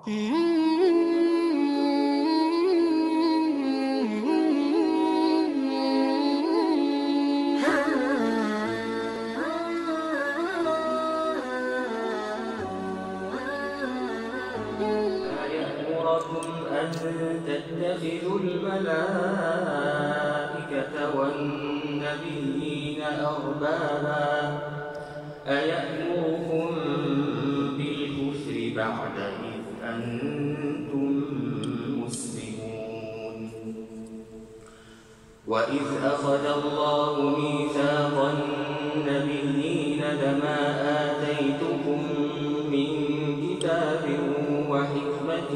أن تتخذوا الملائكة والنبيين أربابا أيأمركم بالكفر بعد إذ أنتم مسلمون وإذ أخذ الله ميثاق النبيين لما آتيتكم من كتاب وحكمة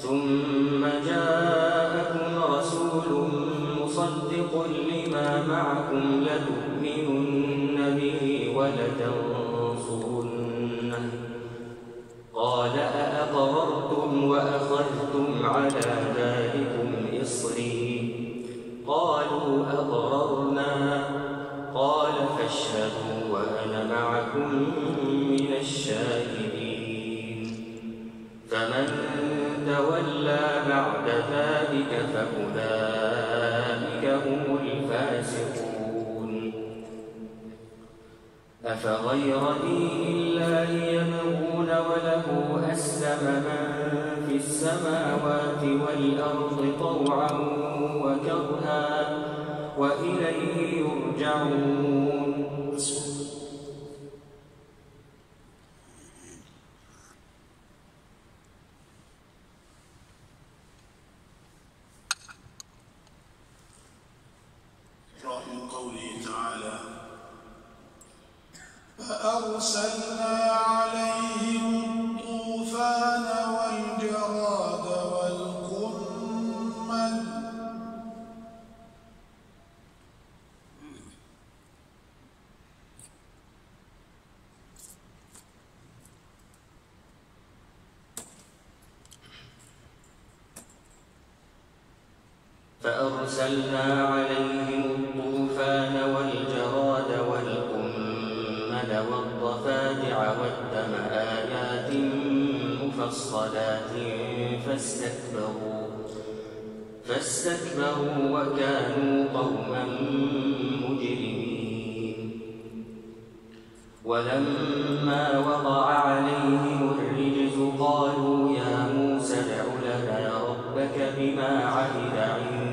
ثم جاءكم رسول مصدق لما معكم لتؤمنن به ولتنصرنه قال أأقررتم وأخذتم على ذلكم إصري قالوا أقررنا قال فاشهدوا وأنا معكم من الشاهدين فمن تولى بعد ذلك فأولئك هم الفاسقون أفغير دين الله يبغون وله أسلم من في السماوات والأرض طوعا وكرها وإليه يرجعون من قوله تعالى فأرسلنا عليهم الطوفان والجراد والقمل فأرسلنا عليهم الطوفان والجراد والقمل والضفادع والدم آيات مفصلات فاستكبروا وكانوا قوما مجرمين ولما وقع عليهم الرجز قالوا يا موسى ادع لنا ربك بما عهد عندك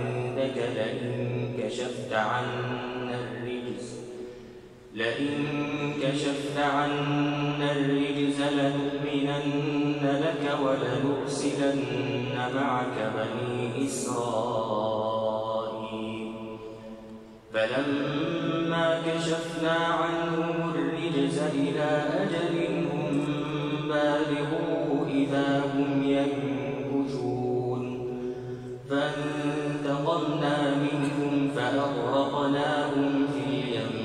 لئن كشفت عنا الرجز لنؤمنن لك ولنرسلن معك بني إسرائيل فلما كشفنا عنهم الرجز إلى أجل هم بالغوه إذا هم ينكثون فانتقمنا منهم فأغرقناهم في اليم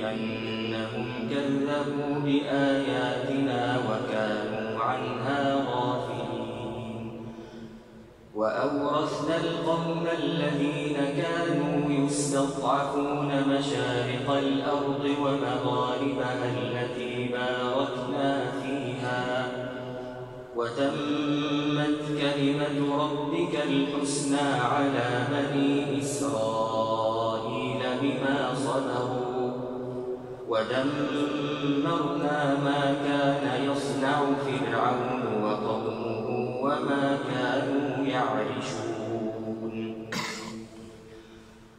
بأنهم كذبوا بآياتنا وكانوا عنها غافلين وأورثنا القوم الذين كانوا يستضعفون مشارق الأرض ومغاربها التي باركنا فيها وتمت كلمة ربك الحسنى على بني إسرائيل بما صبروا ودمرنا ما كان يصنع فرعون وقومه وما كانوا يعرشون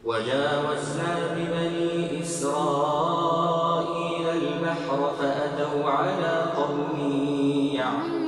وجاوزنا ببني إسرائيل البحر فأتوا على قوم يعبدون